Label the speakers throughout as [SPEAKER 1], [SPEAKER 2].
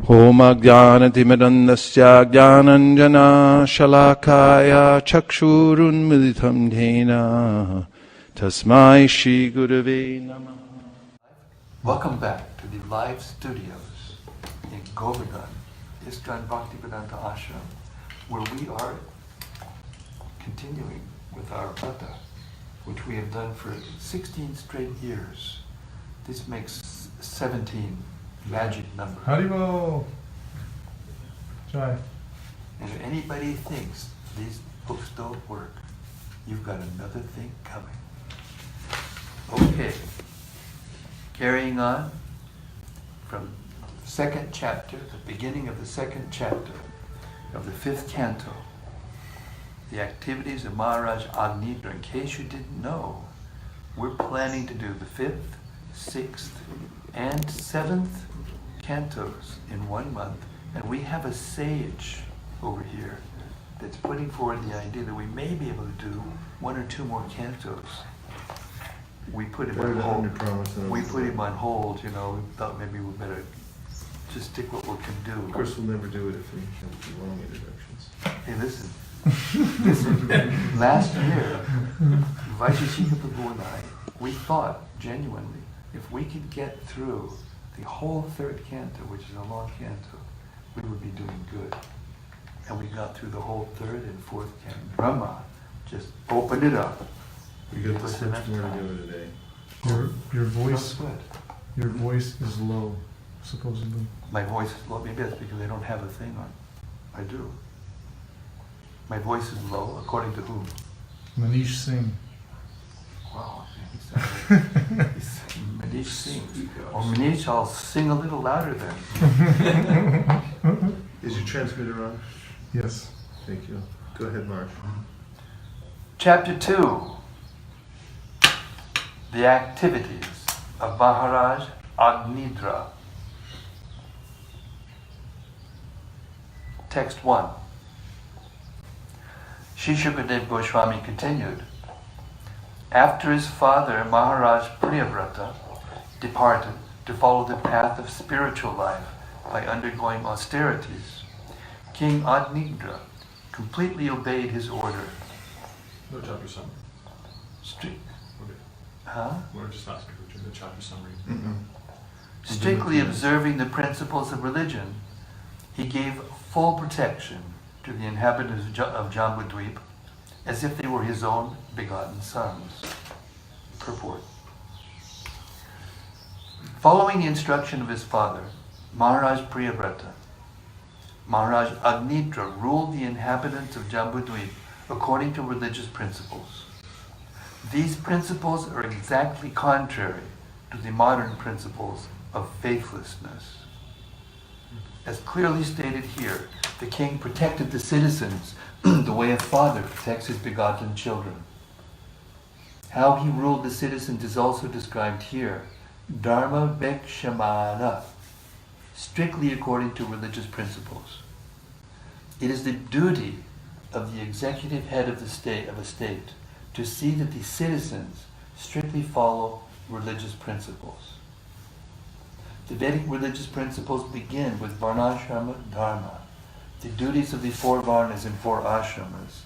[SPEAKER 1] Om Ajnanatimirandasya Jnananjana Shalakaya Chakshurunmilitam Dhena Tasmai Shri Gurave Namah.
[SPEAKER 2] Welcome back to the live studios in Govardhan, ISKCON Bhaktivedanta Ashram, where we are continuing with our Vrata, which we have done for 16 straight years. This makes 17 magic number.
[SPEAKER 3] Haribo! Try.
[SPEAKER 2] And if anybody thinks these books don't work, you've got another thing coming. Okay. Carrying on from the second chapter, the beginning of the second chapter of the fifth canto, the activities of Maharaja Agnidra. In case you didn't know, we're planning to do the fifth, sixth, and seventh cantos in 1 month, and we have a sage over here that's putting forward the idea that we may be able to do 1 or 2 more cantos. We put him on hold. We put him on hold, you know. We thought maybe we better just stick what we can do.
[SPEAKER 4] Of course, we'll never do it if we have the wrong introductions.
[SPEAKER 2] Hey, listen. Last year, Vaisesika Prabhu and I, we thought genuinely, if we could get through the whole third canto, which is a long canto, we would be doing good. And we got through the whole third and fourth canto. Brahma just opened it up.
[SPEAKER 4] We got this much more to do today.
[SPEAKER 3] Your voice,
[SPEAKER 2] Good.
[SPEAKER 3] your voice is low, supposedly.
[SPEAKER 2] My voice is low. Maybe that's because I don't have a thing on. I do. My voice is low, according to whom?
[SPEAKER 3] Manish Singh.
[SPEAKER 2] Wow. Manish sings. Or Manish, I'll sing a little louder then.
[SPEAKER 4] Is your transmitter on?
[SPEAKER 3] Yes.
[SPEAKER 4] Thank you. Go ahead, Mark.
[SPEAKER 2] Chapter 2. The activities of Maharaja Agnidra. Text 1. Sri Shukadev Goswami continued. After his father, Maharaj Priyavrata, departed to follow the path of spiritual life by undergoing austerities, King Agnidra completely obeyed his order.
[SPEAKER 5] No chapter summary.
[SPEAKER 2] Strict,
[SPEAKER 5] Okay.
[SPEAKER 2] huh?
[SPEAKER 5] We're just asking for the chapter summary.
[SPEAKER 2] Strictly observing the principles of religion, he gave full protection to the inhabitants of Jambudweep as if they were his own begotten sons. Purport. Following the instruction of his father, Maharaj Priyavrata, Maharaj Agnidra ruled the inhabitants of Jambudweep according to religious principles. These principles are exactly contrary to the modern principles of faithlessness. As clearly stated here, the king protected the citizens the way a father protects his begotten children. How he ruled the citizens is also described here. Dharma Vekshamana, strictly according to religious principles. It is the duty of the executive head of a state to see that the citizens strictly follow religious principles. The Vedic religious principles begin with Varnashrama Dharma, the duties of the 4 Varnas and 4 Ashramas.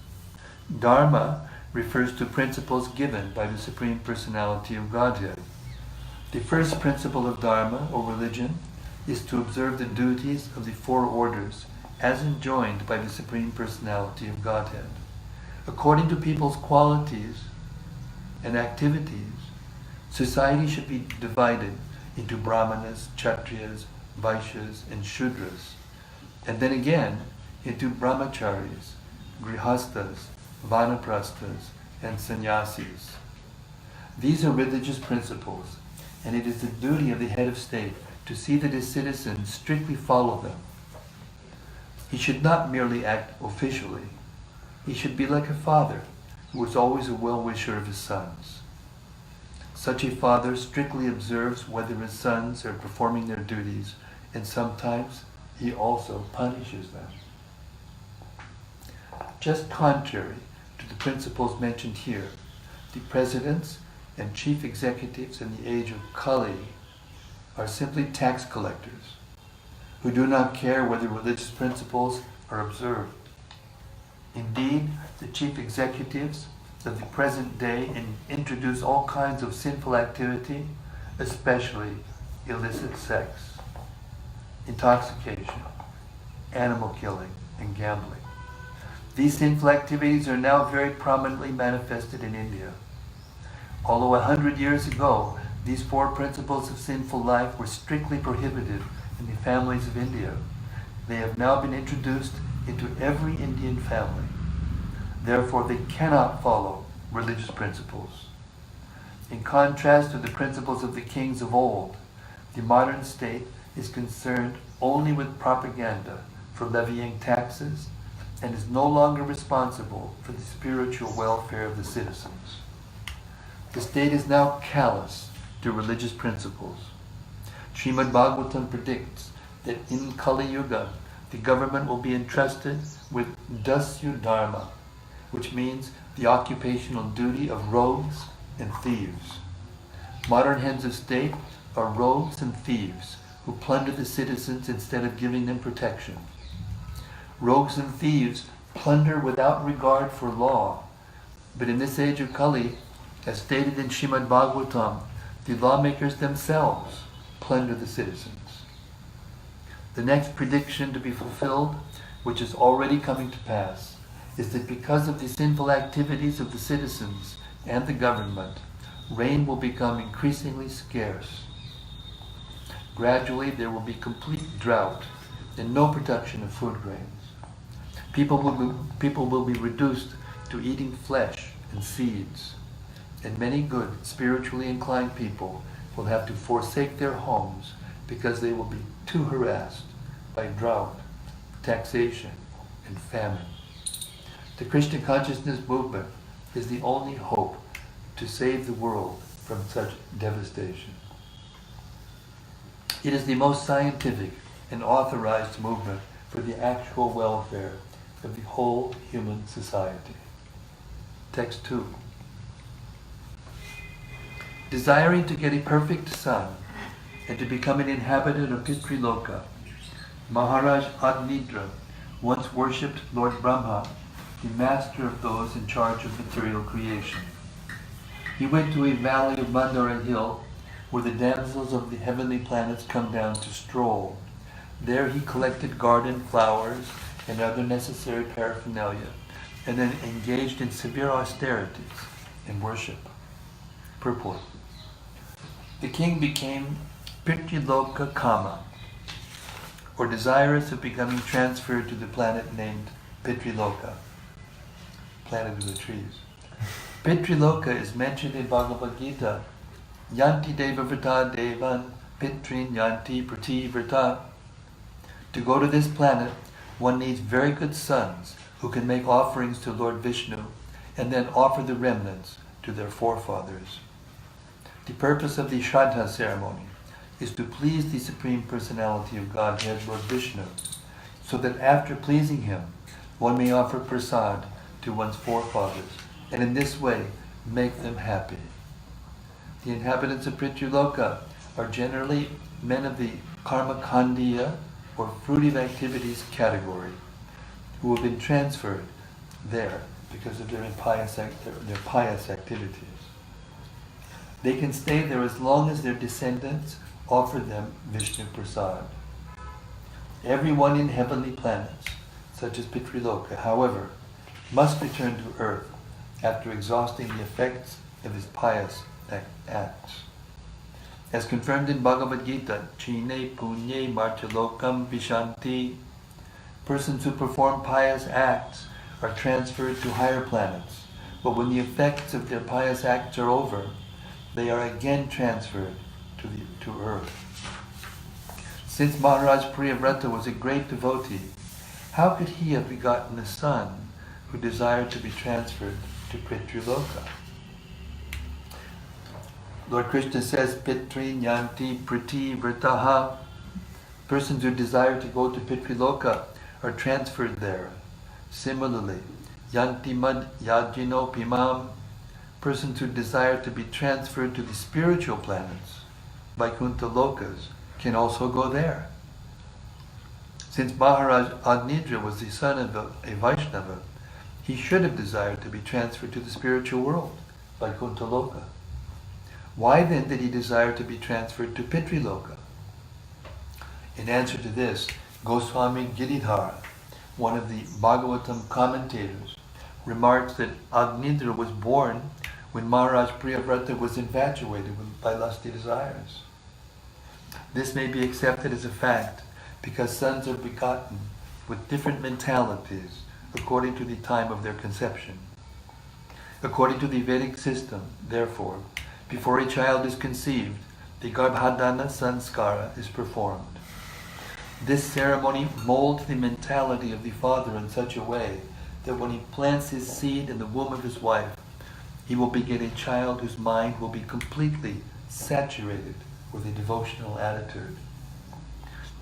[SPEAKER 2] Dharma refers to principles given by the Supreme Personality of Godhead. The first principle of Dharma, or religion, is to observe the duties of the 4 orders as enjoined by the Supreme Personality of Godhead. According to people's qualities and activities, society should be divided into Brahmanas, Kshatriyas, Vaishyas, and Shudras, and then again into Brahmacharis, Grihastas, Vanaprasthas, and Sannyasis. These are religious principles, and it is the duty of the head of state to see that his citizens strictly follow them. He should not merely act officially. He should be like a father who is always a well-wisher of his sons. Such a father strictly observes whether his sons are performing their duties, and sometimes he also punishes them. Just contrary to the principles mentioned here, the presidents and chief executives in the age of Kali are simply tax collectors. who do not care whether religious principles are observed. Indeed, the chief executives of the present day introduce all kinds of sinful activity, especially illicit sex, intoxication, animal killing, and gambling. These sinful activities are now very prominently manifested in India. Although 100 years ago, these 4 principles of sinful life were strictly prohibited in the families of India, they have now been introduced into every Indian family. Therefore, they cannot follow religious principles. In contrast to the principles of the kings of old, the modern state is concerned only with propaganda for levying taxes and is no longer responsible for the spiritual welfare of the citizens. The state is now callous to religious principles. Srimad Bhagavatam predicts that in Kali Yuga, the government will be entrusted with Dasya Dharma, which means the occupational duty of rogues and thieves. Modern heads of state are rogues and thieves who plunder the citizens instead of giving them protection. Rogues and thieves plunder without regard for law, but in this age of Kali, as stated in Srimad Bhagavatam, the lawmakers themselves plunder the citizens. The next prediction to be fulfilled, which is already coming to pass, is that because of the sinful activities of the citizens and the government, rain will become increasingly scarce. Gradually, there will be complete drought and no production of food grains. People will be reduced to eating flesh and seeds, and many good, spiritually inclined people will have to forsake their homes because they will be too harassed by drought, taxation, and famine. The Krishna consciousness movement is the only hope to save the world from such devastation. It is the most scientific and authorized movement for the actual welfare of the whole human society. Text 2. Desiring to get a perfect son and to become an inhabitant of Pitriloka, Maharaja Adnidra once worshipped Lord Brahma, the master of those in charge of material creation. He went to a valley of Mandara Hill where the damsels of the heavenly planets come down to stroll. There he collected garden flowers and other necessary paraphernalia, and then engaged in severe austerities and worship. Purport. The king became Pityiloka Kama, or desirous of becoming transferred to the planet named Pitriloka, planet of the trees. Pitriloka is mentioned in Bhagavad Gita, Yanti Deva Vrta Devan Pitrin Yanti Prati Vrta. To go to this planet, one needs very good sons who can make offerings to Lord Vishnu and then offer the remnants to their forefathers. The purpose of the Shraddha ceremony is to please the Supreme Personality of Godhead, Lord Vishnu, so that after pleasing him, one may offer prasad to one's forefathers, and in this way make them happy. The inhabitants of Prithuloka are generally men of the karmakandiya, or fruitive activities category, who have been transferred there because of their pious activities. They can stay there as long as their descendants offer them Vishnu Prasad. Everyone in heavenly planets, such as Pitriloka, however, must return to earth after exhausting the effects of his pious acts. As confirmed in Bhagavad Gita, Chine Punye Marchalokam Vishanti, persons who perform pious acts are transferred to higher planets, but when the effects of their pious acts are over, they are again transferred to earth. Since Maharaj Priyavrata was a great devotee, how could he have begotten a son who desired to be transferred to Pitriloka? Lord Krishna says, Pitri Nyanti Priti Vrtaha. Persons who desire to go to Pitriloka are transferred there. Similarly, Yanti Mad Yajino Pimam. Persons who desire to be transferred to the spiritual planets, Vaikuntha Lokas, can also go there. Since Maharaj Agnidra was the son of a Vaishnava, he should have desired to be transferred to the spiritual world, Vaikuntha Loka. Why then did he desire to be transferred to Pitriloka? In answer to this, Goswami Giridhara, one of the Bhagavatam commentators, remarks that Agnidra was born when Maharaj Priyavrata was infatuated by lusty desires. This may be accepted as a fact because sons are begotten with different mentalities according to the time of their conception. According to the Vedic system, therefore, before a child is conceived, the Garbhadana Sanskara is performed. This ceremony molds the mentality of the father in such a way that when he plants his seed in the womb of his wife, he will beget a child whose mind will be completely saturated with a devotional attitude.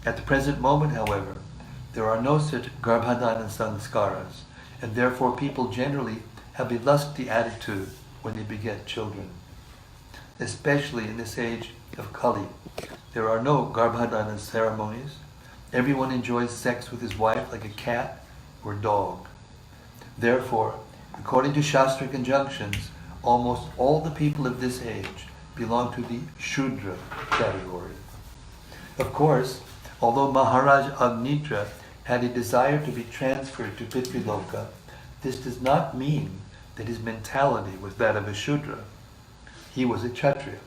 [SPEAKER 2] At the present moment, however, there are no such Garbhadana Sanskaras, and therefore people generally have a lusty attitude when they beget children. Especially in this age of Kali, there are no Garbhadana ceremonies. Everyone enjoys sex with his wife like a cat or dog. Therefore, according to Shastra conjunctions, almost all the people of this age belong to the Shudra category. Of course, although Maharaj Agnidra had a desire to be transferred to Pitriloka, this does not mean that his mentality was that of a Shudra. He was a Kshatriya.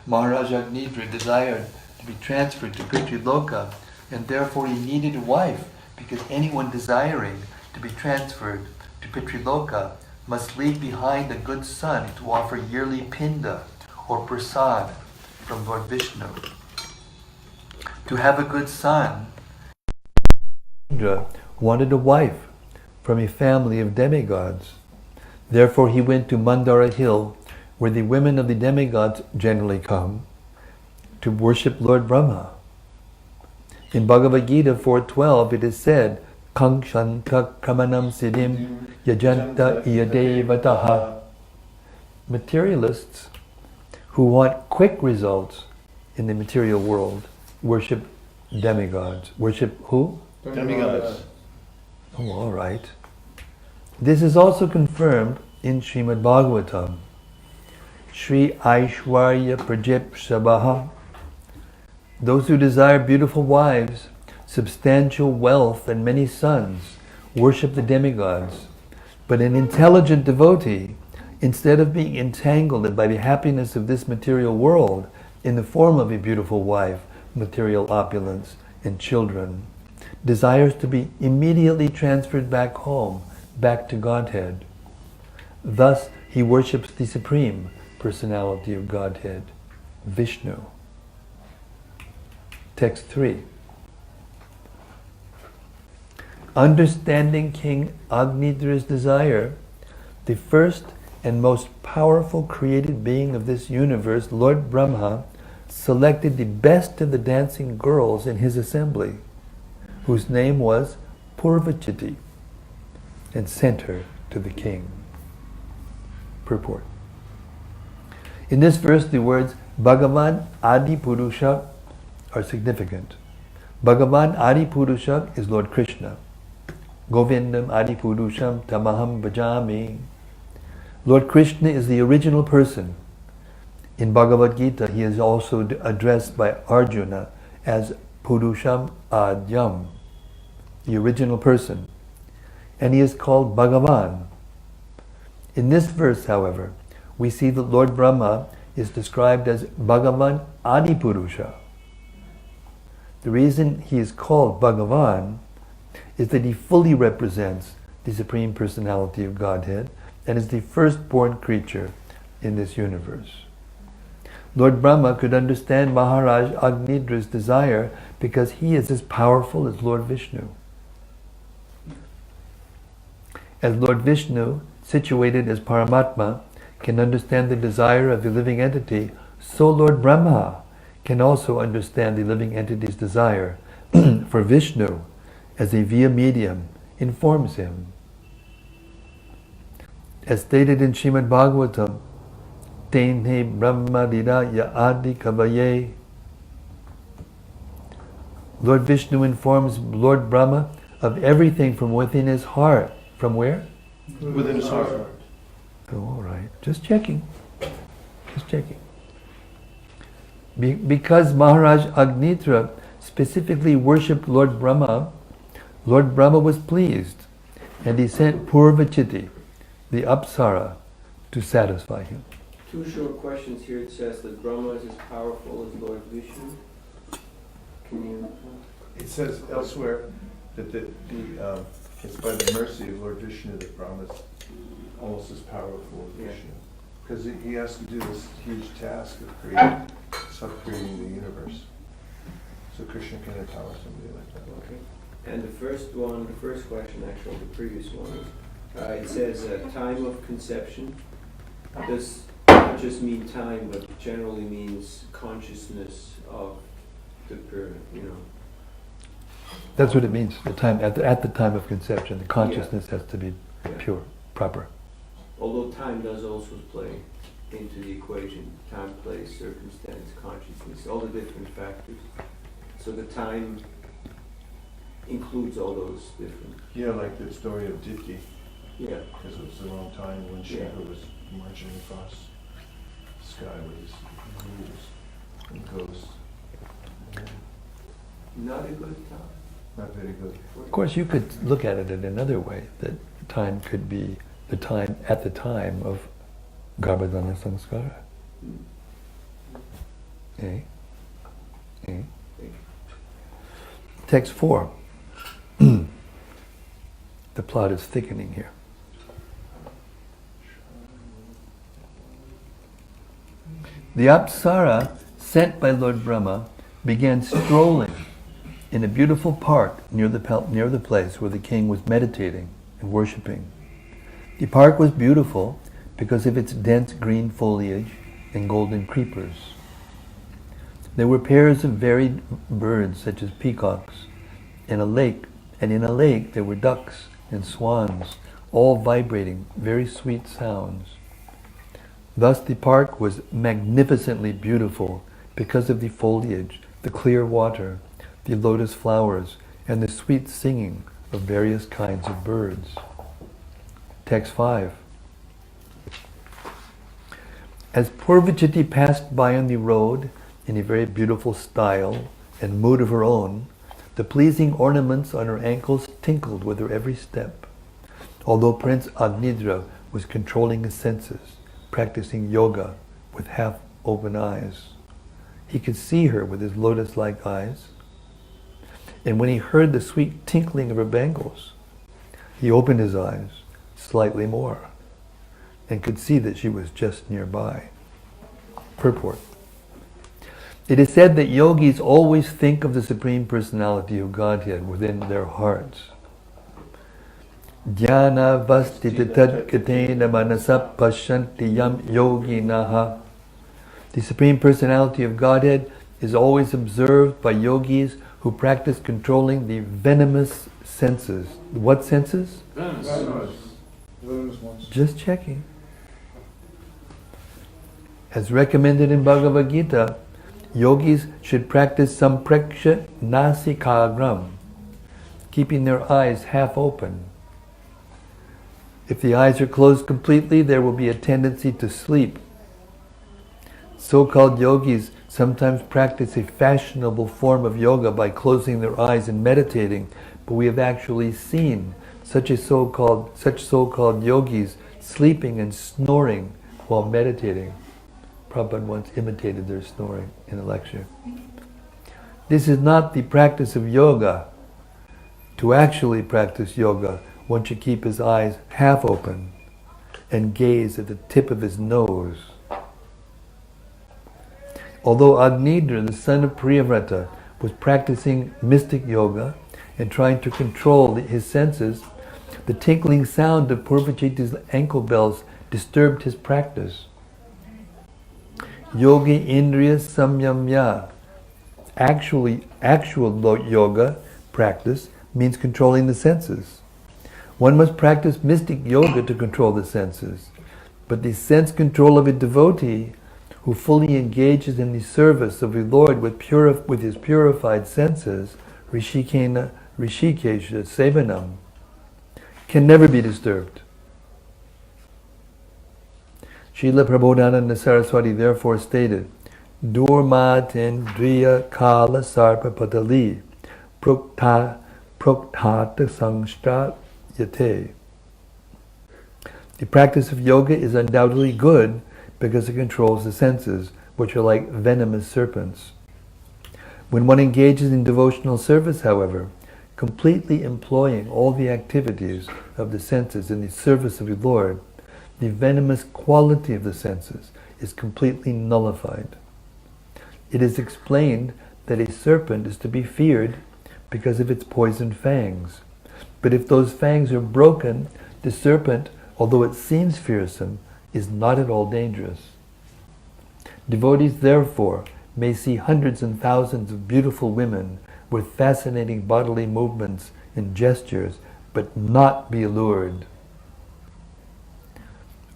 [SPEAKER 2] Maharaj Agnidra desired to be transferred to Pitriloka, and therefore he needed a wife, because anyone desiring to be transferred to Pitriloka must leave behind a good son to offer yearly pinda or prasad from Lord Vishnu. To have a good son, Indra wanted a wife from a family of demigods. Therefore he went to Mandara Hill, where the women of the demigods generally come, to worship Lord Brahma. In Bhagavad Gita 4.12 it is said, Kankshanta Kamanam Siddhim Yajanta Iyadevataha. Materialists who want quick results in the material world worship demigods. Worship who?
[SPEAKER 4] Demigods.
[SPEAKER 2] Oh, all right. This is also confirmed in Srimad Bhagavatam. Shri Aishwarya Prajip Sabaha. Those who desire beautiful wives, substantial wealth, and many sons worship the demigods. But an intelligent devotee, instead of being entangled by the happiness of this material world in the form of a beautiful wife, material opulence, and children, desires to be immediately transferred back home, back to Godhead. Thus, he worships the Supreme Personality of Godhead, Vishnu. Text 3. Understanding King Agnidra's desire, the first and most powerful created being of this universe, Lord Brahma, selected the best of the dancing girls in his assembly, whose name was Purvachiti, and sent her to the king. Purport. In this verse, the words Bhagavan Adi Purusha are significant. Bhagavan Adi Purusha is Lord Krishna. Govindam Adi Purusham Tamaham Bhajami. Lord Krishna is the original person. In Bhagavad Gita, he is also addressed by Arjuna as Purusham Adyam, the original person. And he is called Bhagavan. In this verse, however, we see that Lord Brahma is described as Bhagavan Adi Purusha. The reason he is called Bhagavan is that he fully represents the Supreme Personality of Godhead and is the firstborn creature in this universe. Lord Brahma could understand Maharaj Agnidra's desire because he is as powerful as Lord Vishnu. As Lord Vishnu, situated as Paramatma, can understand the desire of the living entity, so Lord Brahma can also understand the living entity's desire, for Vishnu, as a via medium, informs him. As stated in Srimad Bhagavatam, Tenhe Brahma Dida Ya Adi Kavaye. Lord Vishnu informs Lord Brahma of everything from within his heart. From where?
[SPEAKER 4] Within his heart.
[SPEAKER 2] Oh, all right. Just checking. Just checking. Because Maharaj Agnitra specifically worshipped Lord Brahma was pleased, and he sent Purvachiti, the Apsara, to satisfy him.
[SPEAKER 6] Two short questions here. It says that Brahma is as powerful as Lord Vishnu. Can you?
[SPEAKER 4] It says elsewhere that it's by the mercy of Lord Vishnu that Brahma is almost as powerful as Vishnu. Because he has to do this huge task of creating the universe. So Krishna can empower somebody like that.
[SPEAKER 6] Okay. And the first question, actually, the previous one is, it says time of conception. Does not just mean time, but generally means consciousness of the
[SPEAKER 2] That's what it means. The time at the time of conception, the consciousness has to be pure, proper.
[SPEAKER 6] Although time does also play into the equation. Time, place, circumstance, consciousness, all the different factors. So the time includes all those different.
[SPEAKER 4] Yeah, like the story of Dipti.
[SPEAKER 6] Yeah.
[SPEAKER 4] Because it was the wrong time when Shiva was marching across the sky with his rules and ghosts.
[SPEAKER 6] Not a good time.
[SPEAKER 4] Not very good.
[SPEAKER 2] Of course, you could look at it in another way, that time could be the time at the time of Garbhadana Samskara. Okay. Okay. Text 4. The plot is thickening here. The Apsara, sent by Lord Brahma, began strolling in a beautiful park near the place where the king was meditating and worshipping. The park was beautiful because of its dense green foliage and golden creepers. There were pairs of varied birds such as peacocks, and in a lake there were ducks and swans, all vibrating very sweet sounds. Thus the park was magnificently beautiful because of the foliage, the clear water, the lotus flowers, and the sweet singing of various kinds of birds. Text 5. As Purvachiti passed by on the road in a very beautiful style and mood of her own, the pleasing ornaments on her ankles tinkled with her every step. Although Prince Agnidra was controlling his senses, practicing yoga with half-open eyes, he could see her with his lotus-like eyes. And when he heard the sweet tinkling of her bangles, he opened his eyes slightly more and could see that she was just nearby. Purport. It is said that yogis always think of the Supreme Personality of Godhead within their hearts. Dhyana vastita tadkatena manasa pashanti yam yoginaha. The Supreme Personality of Godhead is always observed by yogis who practice controlling the venomous senses. What senses?
[SPEAKER 3] Venomous ones.
[SPEAKER 2] Just checking. As recommended in Bhagavad Gita, yogis should practice sampreksha nasikagram, keeping their eyes half open. If the eyes are closed completely, there will be a tendency to sleep. So-called yogis sometimes practice a fashionable form of yoga by closing their eyes and meditating, but we have actually seen such so-called yogis sleeping and snoring while meditating. Prabhupada once imitated their snoring in a lecture. This is not the practice of yoga. To actually practice yoga, one should keep his eyes half open and gaze at the tip of his nose. Although Agnidra, the son of Priyavrata, was practicing mystic yoga and trying to control his senses, the tinkling sound of Purvachiti's ankle bells disturbed his practice. Yogi Indriya Samyamya. Actual yoga practice means controlling the senses. One must practice mystic yoga to control the senses. But the sense control of a devotee who fully engages in the service of the Lord with his purified senses
[SPEAKER 7] Rishikesha Sevanam, can never be disturbed. Srila Prabodhananda Saraswati therefore stated, Durmatendriya Kala Sarpa Patali Proktata Sangstra Yate. The practice of yoga is undoubtedly good because it controls the senses, which are like venomous serpents. When one engages in devotional service, however, completely employing all the activities of the senses in the service of the Lord, the venomous quality of the senses is completely nullified. It is explained that a serpent is to be feared because of its poisoned fangs. But if those fangs are broken, the serpent, although it seems fearsome, is not at all dangerous. Devotees, therefore, may see hundreds and thousands of beautiful women with fascinating bodily movements and gestures, but not be allured.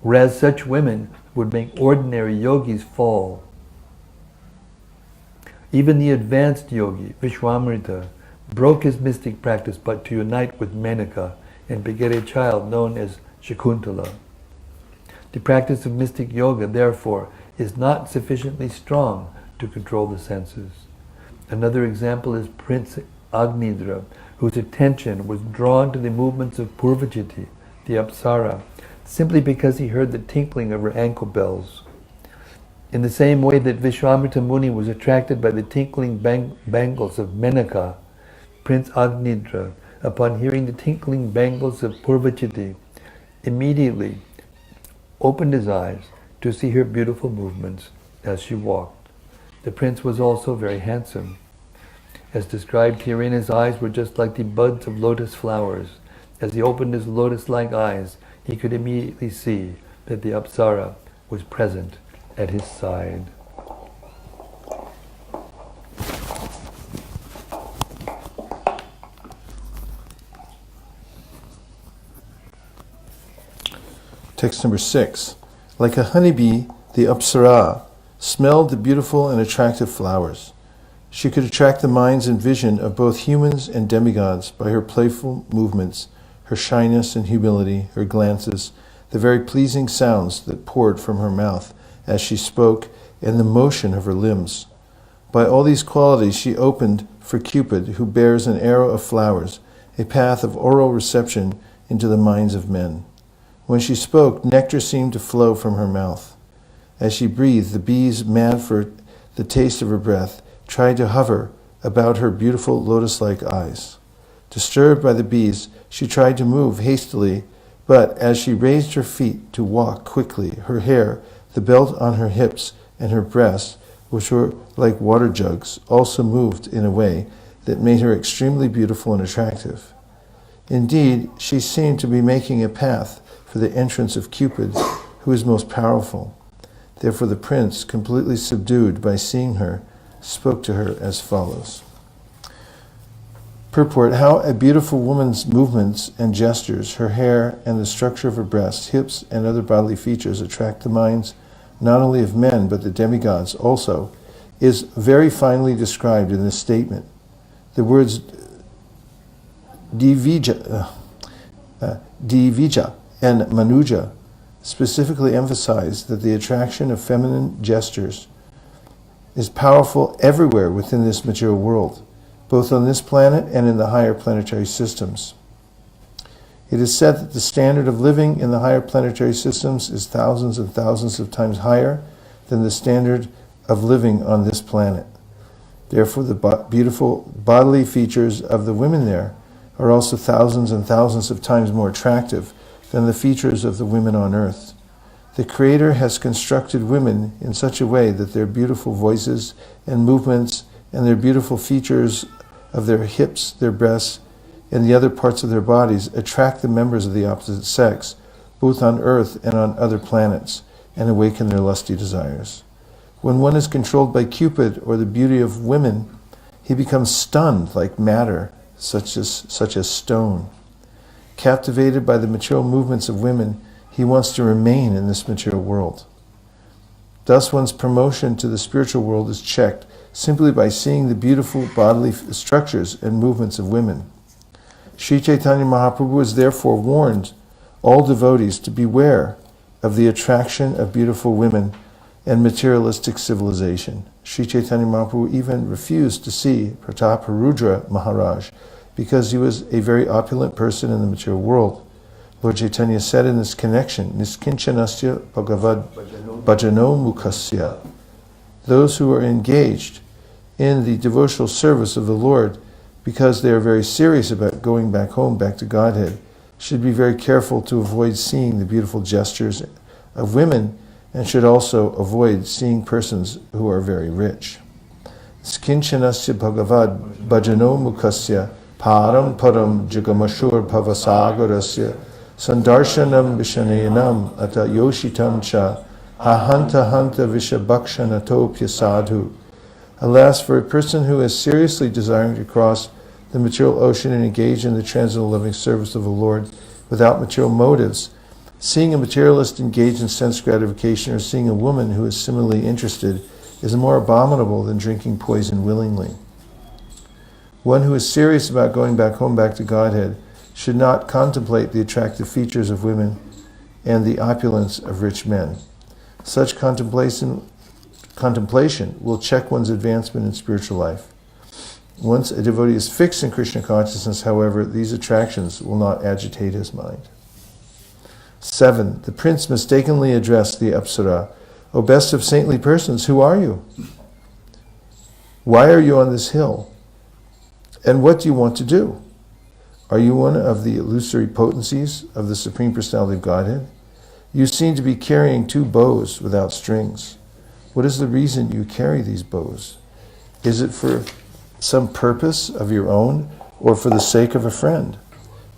[SPEAKER 7] Whereas such women would make ordinary yogis fall. Even the advanced yogi, Vishwamrita, broke his mystic practice but to unite with Menaka and beget a child known as Shakuntala. The practice of mystic yoga, therefore, is not sufficiently strong to control the senses. Another example is Prince Agnidra, whose attention was drawn to the movements of Purvachiti, the Apsara, simply because he heard the tinkling of her ankle bells. In the same way that Vishwamrita Muni was attracted by the tinkling bangles of Menaka, Prince Agnidra, upon hearing the tinkling bangles of Purvachiti, immediately opened his eyes to see her beautiful movements as she walked. The prince was also very handsome. As described herein, his eyes were just like the buds of lotus flowers. As he opened his lotus-like eyes, he could immediately see that the Apsara was present at his side.
[SPEAKER 4] Text number 6. Like a honeybee, the Apsara smelled the beautiful and attractive flowers. She could attract the minds and vision of both humans and demigods by her playful movements, her shyness and humility, her glances, the very pleasing sounds that poured from her mouth as she spoke, and the motion of her limbs. By all these qualities she opened for Cupid, who bears an arrow of flowers, a path of oral reception into the minds of men. When she spoke, nectar seemed to flow from her mouth. As she breathed, the bees, mad for the taste of her breath, tried to hover about her beautiful lotus-like eyes. Disturbed by the bees, she tried to move hastily, but as she raised her feet to walk quickly, her hair, the belt on her hips, and her breasts, which were like water jugs, also moved in a way that made her extremely beautiful and attractive. Indeed, she seemed to be making a path for the entrance of Cupid, who is most powerful. Therefore the prince, completely subdued by seeing her, spoke to her as follows. Purport: how a beautiful woman's movements and gestures, her hair and the structure of her breasts, hips, and other bodily features attract the minds not only of men but the demigods also, is very finely described in this statement. The words Divija and Manuja specifically emphasize that the attraction of feminine gestures is powerful everywhere within this material world, both on this planet and in the higher planetary systems. It is said that the standard of living in the higher planetary systems is thousands and thousands of times higher than the standard of living on this planet. Therefore, the beautiful bodily features of the women there are also thousands and thousands of times more attractive than the features of the women on earth. The Creator has constructed women in such a way that their beautiful voices and movements and their beautiful features of their hips, their breasts, and the other parts of their bodies attract the members of the opposite sex, both on earth and on other planets, and awaken their lusty desires. When one is controlled by Cupid or the beauty of women, he becomes stunned like matter, such as stone. Captivated by the material movements of women, he wants to remain in this material world. Thus one's promotion to the spiritual world is checked simply by seeing the beautiful bodily structures and movements of women. Sri Chaitanya Mahaprabhu has therefore warned all devotees to beware of the attraction of beautiful women and materialistic civilization. Sri Chaitanya Mahaprabhu even refused to see Prataparudra Maharaj because he was a very opulent person in the material world. Lord Chaitanya said in this connection, Niskinchanasya Bhagavad Bhajano Mukasya. Those who are engaged in the devotional service of the Lord because they are very serious about going back home, back to Godhead, should be very careful to avoid seeing the beautiful gestures of women and should also avoid seeing persons who are very rich. Skinchanasya Bhagavad Bhajano Mukasya Param Param Jagamashur Pavasagarasya Sandarshanam Vishanayanam Ata Yoshitam Cha Ahanta Hanta Vishabhakshanatopya Sadhu. Alas, for a person who is seriously desiring to cross the material ocean and engage in the transcendental loving service of the Lord without material motives, seeing a materialist engage in sense gratification or seeing a woman who is similarly interested is more abominable than drinking poison willingly. One who is serious about going back home, back to Godhead, should not contemplate the attractive features of women and the opulence of rich men. Such contemplation will check one's advancement in spiritual life. Once a devotee is fixed in Krishna consciousness, however, these attractions will not agitate his mind. 7. The prince mistakenly addressed the Apsara, "O best of saintly persons, who are you? Why are you on this hill? And what do you want to do? Are you one of the illusory potencies of the Supreme Personality of Godhead? You seem to be carrying 2 bows without strings. What is the reason you carry these bows? Is it for some purpose of your own or for the sake of a friend?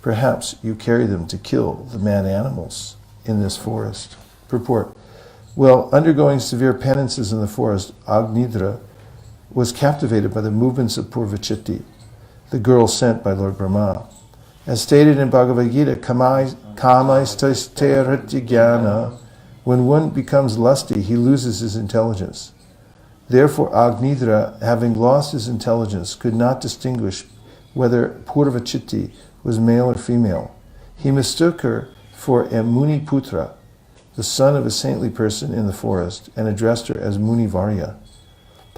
[SPEAKER 4] Perhaps you carry them to kill the mad animals in this forest." Purport. While undergoing severe penances in the forest, Agnidra was captivated by the movements of Purvachitti, the girl sent by Lord Brahma. As stated in Bhagavad Gita, Kamaistasteratyagyana, when one becomes lusty, he loses his intelligence. Therefore, Agnidra, having lost his intelligence, could not distinguish whether Purvachitti was male or female. He mistook her for a Muni Putra, the son of a saintly person in the forest, and addressed her as Muni Varya.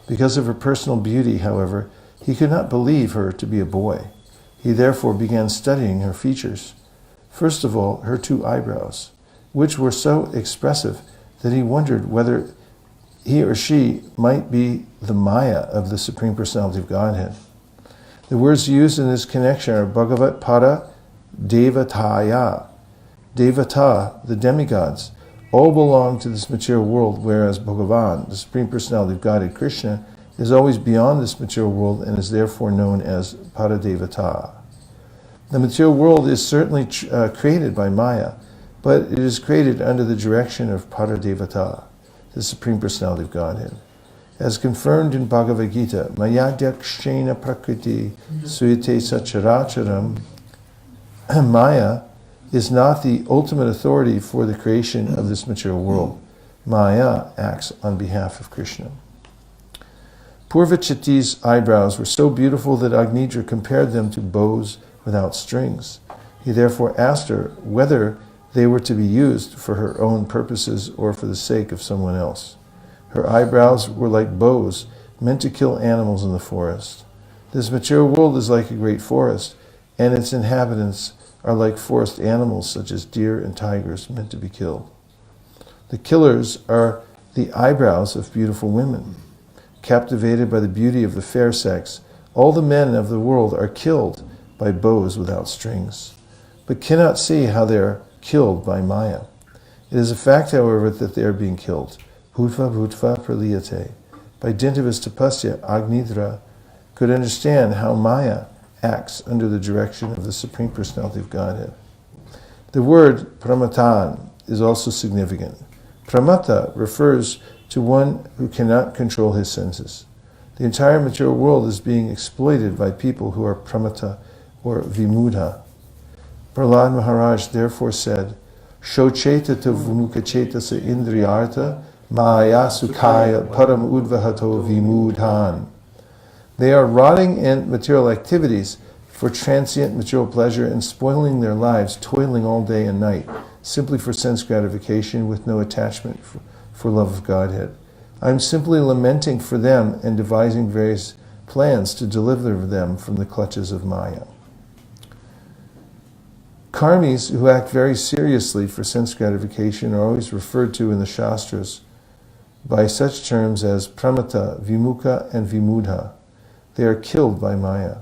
[SPEAKER 4] Because of her personal beauty, however, he could not believe her to be a boy. He therefore began studying her features. First of all, her 2 eyebrows, which were so expressive that he wondered whether he or she might be the Maya of the Supreme Personality of Godhead. The words used in this connection are Bhagavat Pada Devataya. Devata, the demigods, all belong to this material world, whereas Bhagavan, the Supreme Personality of Godhead, Krishna, is always beyond this material world and is therefore known as Paradevata. The material world is certainly created by Maya, but it is created under the direction of Paradevata, the Supreme Personality of Godhead. As confirmed in Bhagavad Gita, Mayadhyakshena Prakriti Suyate Sacharacharam, Maya is not the ultimate authority for the creation of this material world. Maya acts on behalf of Krishna. Purvachitti's eyebrows were so beautiful that Agnidra compared them to bows without strings. He therefore asked her whether they were to be used for her own purposes or for the sake of someone else. Her eyebrows were like bows meant to kill animals in the forest. This material world is like a great forest, and its inhabitants are like forest animals such as deer and tigers meant to be killed. The killers are the eyebrows of beautiful women. Captivated by the beauty of the fair sex, all the men of the world are killed by bows without strings, but cannot see how they are killed by Maya. It is a fact, however, that they are being killed. Bhutva bhutva praliyate. By dint of his tapasya, Agnidra could understand how Maya acts under the direction of the Supreme Personality of Godhead. The word pramatan is also significant. Pramata refers to one who cannot control his senses. The entire material world is being exploited by people who are pramata or vimudha. Prahlad Maharaj therefore said, Shocheta to vumukachetasa indriyartha Maya Sukaya Param Udvahato Vimudhan. They are rotting in material activities for transient material pleasure and spoiling their lives, toiling all day and night, simply for sense gratification with no attachment for love of Godhead. I am simply lamenting for them and devising various plans to deliver them from the clutches of Maya. Karmis who act very seriously for sense gratification are always referred to in the Shastras by such terms as pramata, vimukha, and vimudha. They are killed by Maya.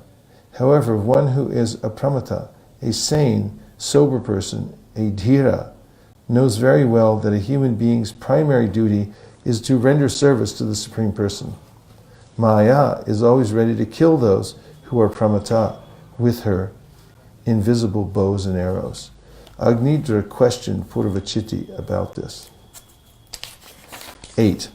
[SPEAKER 4] However, one who is a pramata, a sane, sober person, a dhira, knows very well that a human being's primary duty is to render service to the Supreme Person. Maya is always ready to kill those who are pramata with her invisible bows and arrows. Agnidra questioned Purvachiti about this. 8.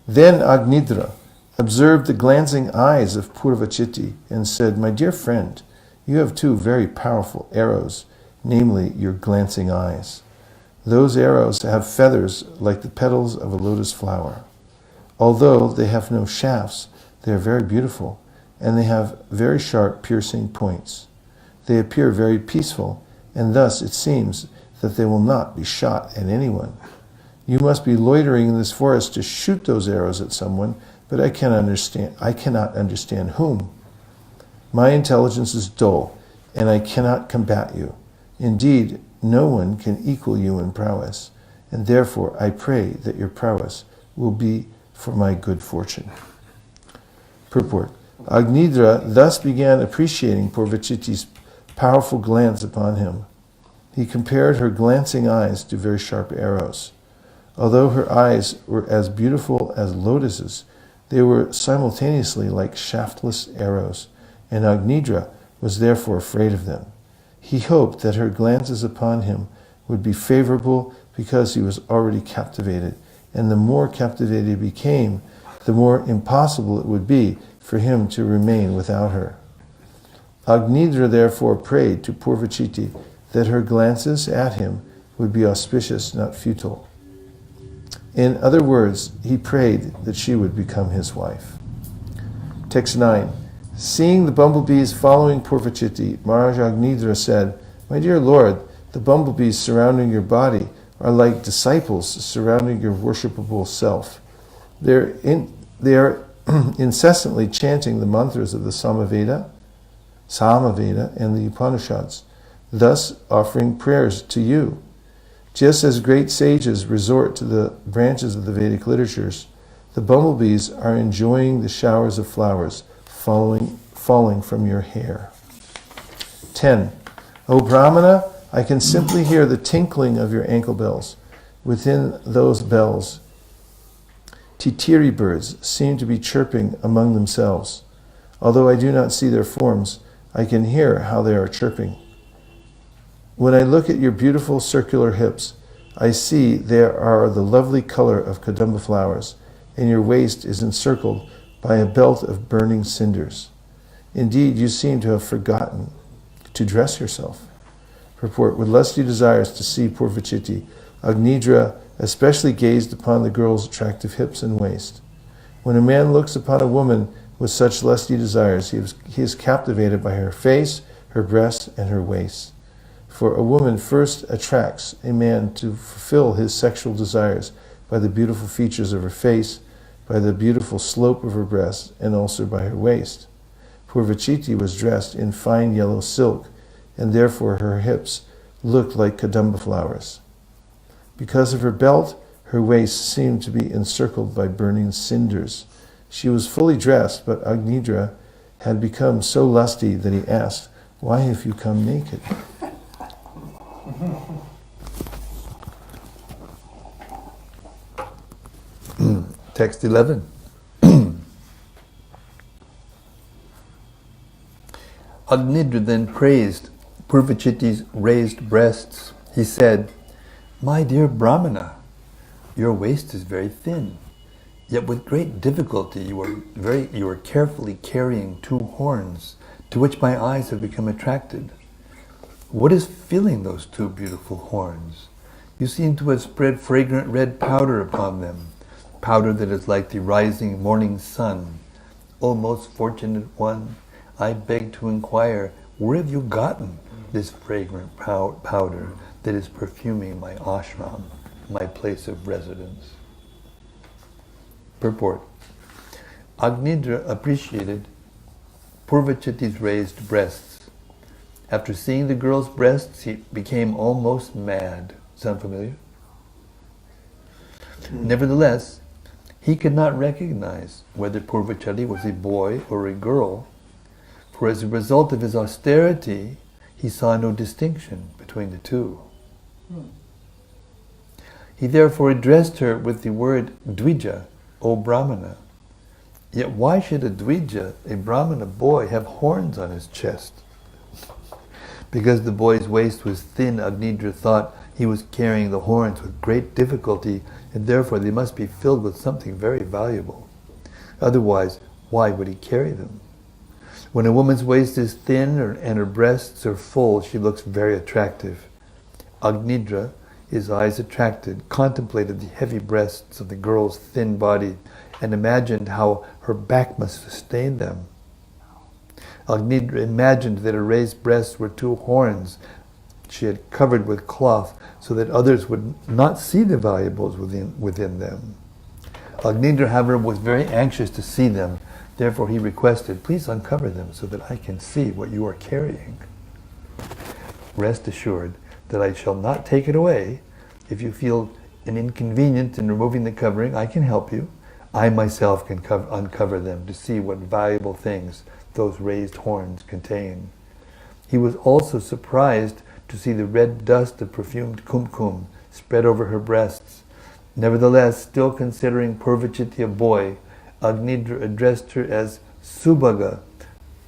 [SPEAKER 4] Then Agnidra observed the glancing eyes of Purvachiti and said, "My dear friend, you have two very powerful arrows, namely your glancing eyes. Those arrows have feathers like the petals of a lotus flower. Although they have no shafts, they are very beautiful, and they have very sharp piercing points. They appear very peaceful, and thus it seems that they will not be shot at anyone. You must be loitering in this forest to shoot those arrows at someone, but I cannot understand whom. My intelligence is dull, and I cannot combat you. Indeed, no one can equal you in prowess, and therefore I pray that your prowess will be for my good fortune." Purport. Agnidra thus began appreciating Purvachiti's powerful glance upon him. He compared her glancing eyes to very sharp arrows. Although her eyes were as beautiful as lotuses, they were simultaneously like shaftless arrows, and Agnidra was therefore afraid of them. He hoped that her glances upon him would be favorable because he was already captivated, and the more captivated he became, the more impossible it would be for him to remain without her. Agnidra therefore prayed to Purvachiti that her glances at him would be auspicious, not futile. In other words, he prayed that she would become his wife. Text 9. Seeing the bumblebees following Purvachiti, Maharaja Agnidra said, "My dear Lord, the bumblebees surrounding your body are like disciples surrounding your worshipable self. They are incessantly chanting the mantras of the Samaveda, and the Upanishads, thus offering prayers to you. Just as great sages resort to the branches of the Vedic literatures, the bumblebees are enjoying the showers of flowers falling from your hair." 10. O Brahmana, I can simply hear the tinkling of your ankle bells. Within those bells, titiri birds seem to be chirping among themselves. Although I do not see their forms, I can hear how they are chirping. When I look at your beautiful circular hips, I see there are the lovely color of kadamba flowers, and your waist is encircled by a belt of burning cinders. Indeed, you seem to have forgotten to dress yourself. Purport. With lusty desires to see Purvachiti, Agnidra especially gazed upon the girl's attractive hips and waist. When a man looks upon a woman with such lusty desires, he is captivated by her face, her breasts, and her waist. For a woman first attracts a man to fulfill his sexual desires by the beautiful features of her face, by the beautiful slope of her breasts, and also by her waist. Purvachiti was dressed in fine yellow silk, and therefore her hips looked like kadamba flowers. Because of her belt, her waist seemed to be encircled by burning cinders. She was fully dressed, but Agnidra had become so lusty that he asked, "Why have you come naked?"
[SPEAKER 7] Text 11. Agnidra then praised Purvachiti's raised breasts. He said, "My dear Brahmana, your waist is very thin, yet with great difficulty you are carefully carrying two horns, to which my eyes have become attracted. What is filling those two beautiful horns? You seem to have spread fragrant red powder upon them, powder that is like the rising morning sun. O most fortunate one, I beg to inquire, where have you gotten this fragrant powder that is perfuming my ashram, my place of residence? Purport. Agnidra appreciated Purvachiti's raised breasts. After seeing the girl's breasts, he became almost mad. Sound familiar? Nevertheless, he could not recognize whether Purvachati was a boy or a girl, for as a result of his austerity, he saw no distinction between the two. He therefore addressed her with the word Dvija, O Brahmana. Yet why should a Dvija, a Brahmana boy, have horns on his chest? Because the boy's waist was thin, Agnidra thought he was carrying the horns with great difficulty, and therefore they must be filled with something very valuable. Otherwise, why would he carry them? When a woman's waist is thin and her breasts are full, she looks very attractive. Agnidra, his eyes attracted, contemplated the heavy breasts of the girl's thin body and imagined how her back must sustain them. Agnidra imagined that her raised breasts were two horns she had covered with cloth so that others would not see the valuables within them. Agnidra, however, was very anxious to see them. Therefore he requested, please uncover them so that I can see what you are carrying. Rest assured that I shall not take it away. If you feel an inconvenience in removing the covering, I can help you. I myself can uncover them to see what valuable things those raised horns contain. He was also surprised to see the red dust of perfumed kumkum spread over her breasts. Nevertheless, still considering Purvachiti a boy, Agnidra addressed her as Subhaga,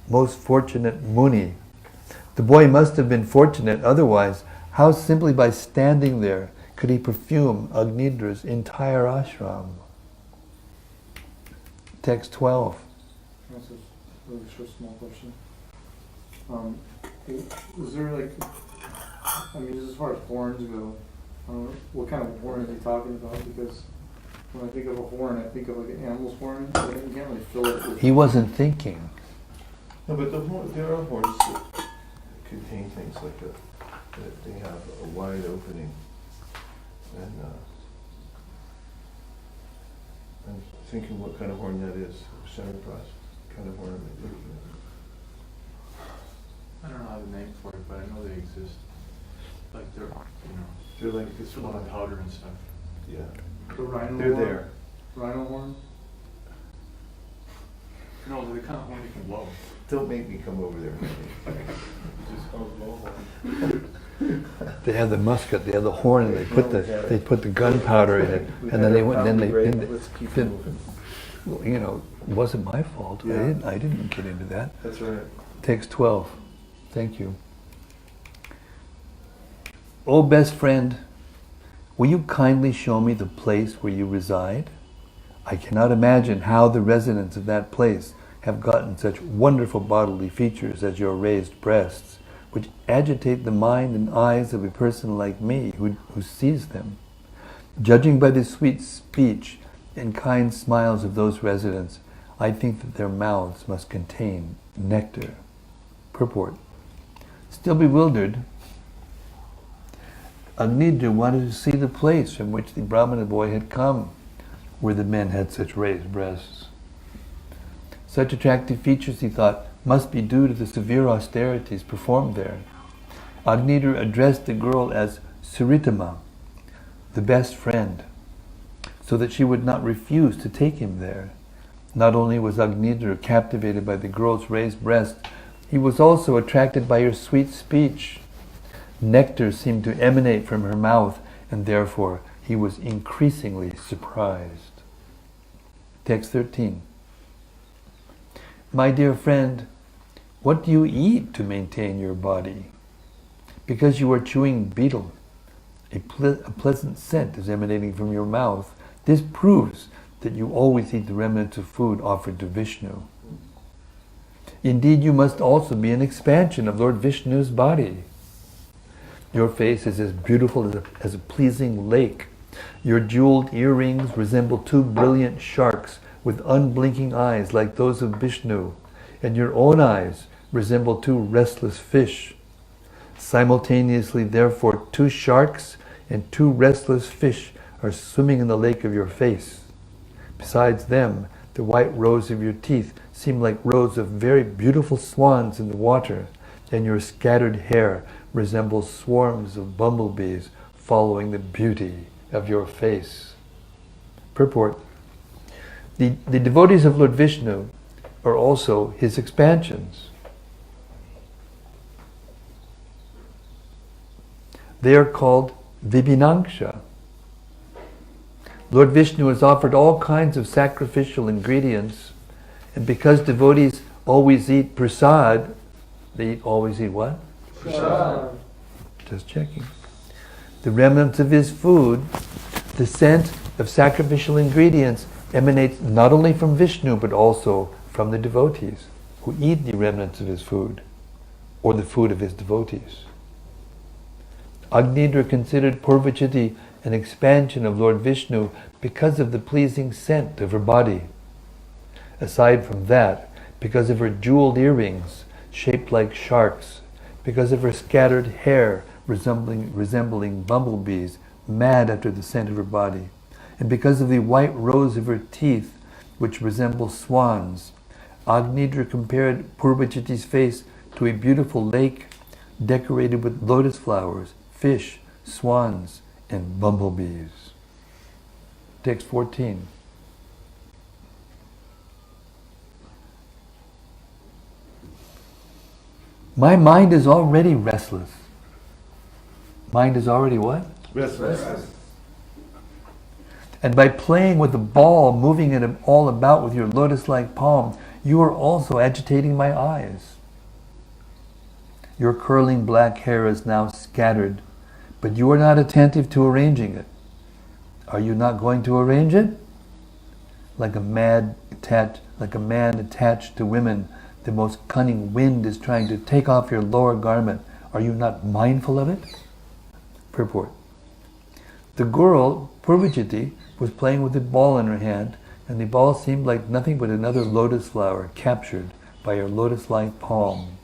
[SPEAKER 7] most fortunate Muni. The boy must have been fortunate, otherwise, how simply by standing there could he perfume Agnidra's entire ashram? Text 12.
[SPEAKER 3] That's a really short, small question. Is there like, I mean, as far as horns go, what kind of horn is he talking about? Because when I think of a horn, I think of like an animal's horn. So you can't really fill it with...
[SPEAKER 7] He wasn't thinking.
[SPEAKER 4] No, but there are horns that contain things like that they have a wide opening. And I'm thinking what kind of horn that is. Semi-cross kind of horn am I looking at?
[SPEAKER 5] I don't know the name for it, but I know they exist. Like they're,
[SPEAKER 4] They're like this
[SPEAKER 5] full
[SPEAKER 4] one.
[SPEAKER 5] of powder and stuff.
[SPEAKER 4] Yeah.
[SPEAKER 3] The rhino
[SPEAKER 4] They're
[SPEAKER 3] horn?
[SPEAKER 4] there.
[SPEAKER 3] Rhino horn?
[SPEAKER 5] No, they're the kind of horn you can blow.
[SPEAKER 4] Don't make me come over there.
[SPEAKER 5] It's just called blow horn.
[SPEAKER 7] They had the musket, they had the horn, and they put the gunpowder in it, and then they went. And then
[SPEAKER 4] Let's keep
[SPEAKER 7] then,
[SPEAKER 4] moving.
[SPEAKER 7] well, it wasn't my fault.
[SPEAKER 4] Yeah.
[SPEAKER 7] I didn't get into that.
[SPEAKER 4] That's right.
[SPEAKER 7] Text 12. Thank you. Oh, best friend, will you kindly show me the place where you reside? I cannot imagine how the residents of that place have gotten such wonderful bodily features as your raised breasts, which agitate the mind and eyes of a person like me who sees them. Judging by the sweet speech and kind smiles of those residents, I think that their mouths must contain nectar. Purport. Still bewildered, Agnidra wanted to see the place from which the Brahmana boy had come, where the men had such raised breasts. Such attractive features, he thought, must be due to the severe austerities performed there. Agnidra addressed the girl as Suritama, the best friend, so that she would not refuse to take him there. Not only was Agnidra captivated by the girl's raised breast, he was also attracted by her sweet speech. Nectar seemed to emanate from her mouth, and therefore he was increasingly surprised. Text 13. My dear friend, what do you eat to maintain your body? Because you are chewing betel, a pleasant scent is emanating from your mouth. This proves that you always eat the remnants of food offered to Vishnu. Indeed, you must also be an expansion of Lord Vishnu's body. Your face is as beautiful as a pleasing lake. Your jeweled earrings resemble two brilliant sharks with unblinking eyes like those of Vishnu, and your own eyes resemble two restless fish. Simultaneously, therefore, two sharks and two restless fish are swimming in the lake of your face. Besides them, the white rows of your teeth seem like rows of very beautiful swans in the water, and your scattered hair resembles swarms of bumblebees following the beauty of your face. Purport. The devotees of Lord Vishnu are also his expansions. They are called Vibhinangsha. Lord Vishnu has offered all kinds of sacrificial ingredients, and because devotees always eat prasad, they always eat what?
[SPEAKER 3] Prasad.
[SPEAKER 7] Just checking. The remnants of his food, the scent of sacrificial ingredients emanates not only from Vishnu but also from the devotees who eat the remnants of his food or the food of his devotees. Agnidra considered Purvachiti an expansion of Lord Vishnu because of the pleasing scent of her body. Aside from that, because of her jeweled earrings shaped like sharks, because of her scattered hair resembling bumblebees, mad after the scent of her body, and because of the white rows of her teeth, which resemble swans, Agnidra compared Purvachiti's face to a beautiful lake decorated with lotus flowers, fish, swans, and bumblebees. Text 14. My mind is already restless. Mind is already what?
[SPEAKER 4] Restless.
[SPEAKER 7] And by playing with the ball, moving it all about with your lotus-like palm, you are also agitating my eyes. Your curling black hair is now scattered, but you are not attentive to arranging it. Are you not going to arrange it? Like a man attached to women, the most cunning wind is trying to take off your lower garment. Are you not mindful of it? Purport. The girl, Purvachiti, was playing with a ball in her hand, and the ball seemed like nothing but another lotus flower captured by her lotus-like palm.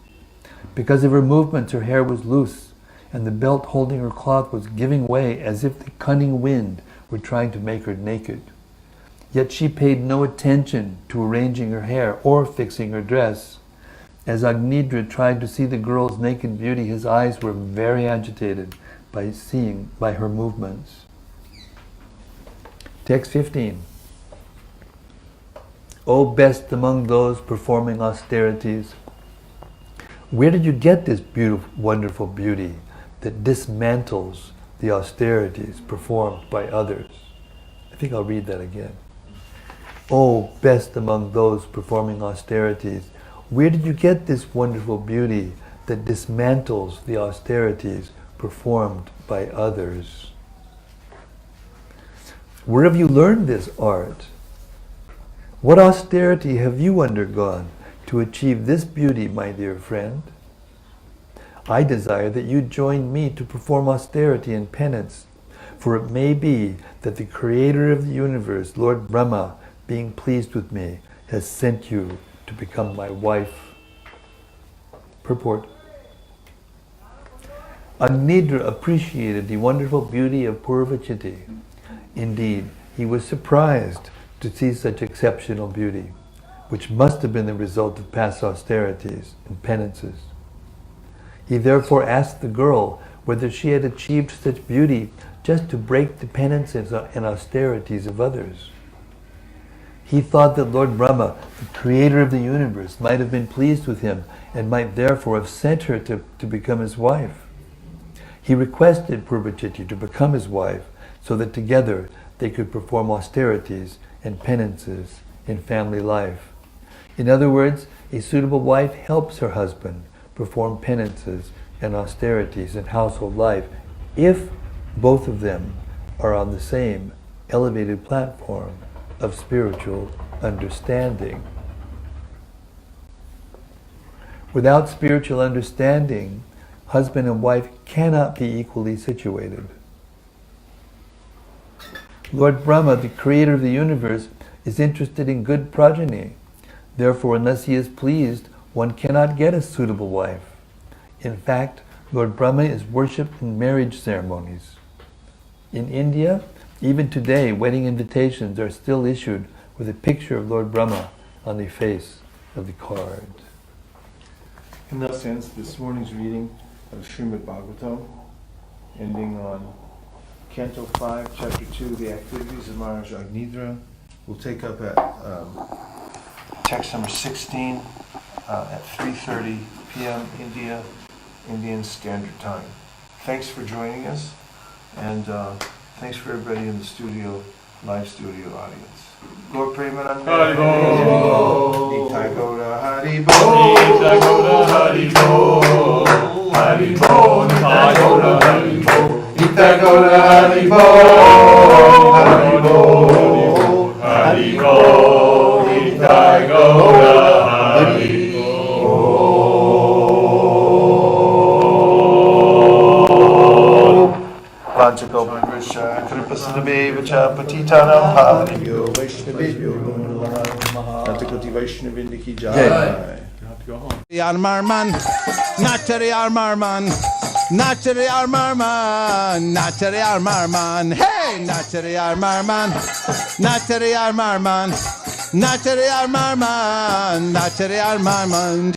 [SPEAKER 7] Because of her movements, her hair was loose, and the belt holding her cloth was giving way as if the cunning wind were trying to make her naked. Yet she paid no attention to arranging her hair or fixing her dress. As Agnidra tried to see the girl's naked beauty, his eyes were very agitated by her movements. Text 15. O best among those performing austerities, where did you get this beautiful, wonderful beauty that dismantles the austerities performed by others? I think I'll read that again. O best among those performing austerities, where did you get this wonderful beauty that dismantles the austerities performed by others? Where have you learned this art? What austerity have you undergone to achieve this beauty, my dear friend? I desire that you join me to perform austerity and penance, for it may be that the Creator of the universe, Lord Brahma, being pleased with me, has sent you to become my wife. Purport. Agnidra appreciated the wonderful beauty of Purvachiti. Indeed, he was surprised to see such exceptional beauty, which must have been the result of past austerities and penances. He therefore asked the girl whether she had achieved such beauty just to break the penances and austerities of others. He thought that Lord Brahma, the creator of the universe, might have been pleased with him and might therefore have sent her to become his wife. He requested Purvachiti to become his wife so that together they could perform austerities and penances in family life. In other words, a suitable wife helps her husband perform penances and austerities in household life if both of them are on the same elevated platform of spiritual understanding. Without spiritual understanding, husband and wife cannot be equally situated. Lord Brahma, the creator of the universe, is interested in good progeny. Therefore, unless he is pleased, one cannot get a suitable wife. In fact, Lord Brahma is worshipped in marriage ceremonies. In India, even today, wedding invitations are still issued with a picture of Lord Brahma on the face of the card.
[SPEAKER 4] And thus ends this morning's reading of Srimad Bhagavatam, ending on Canto 5, Chapter 2, the activities of Maharaja Agnidra. We'll take up at text number 16 at 3:30 p.m. Indian Standard Time. Thanks for joining us, and thanks for everybody in the studio, live studio audience. Lord Premanande.
[SPEAKER 5] Hari Bol.
[SPEAKER 4] Nitai Gaura Hari Bol.
[SPEAKER 5] Nitai Gaura Hari Bol. Hari Bol. Nitai Gaura Hari Bol.
[SPEAKER 4] Nitai Gaura Hari Bol. Hari Bol.
[SPEAKER 5] Hari Bol. Nitai Gaura Hari Bol.
[SPEAKER 4] Vanchakopavrisha Kripasidabeva Patitanam Pavanebhyo Vaishnavebhyo Namaha Natakoti Vaishnavindiki Jai.
[SPEAKER 5] You have to go home.
[SPEAKER 1] Armarman, Natari Armarman, Natari Armarman, Natari Armarman, hey, Natari Armarman, Natari Armarman, Natari Armarman, Natari Armarman.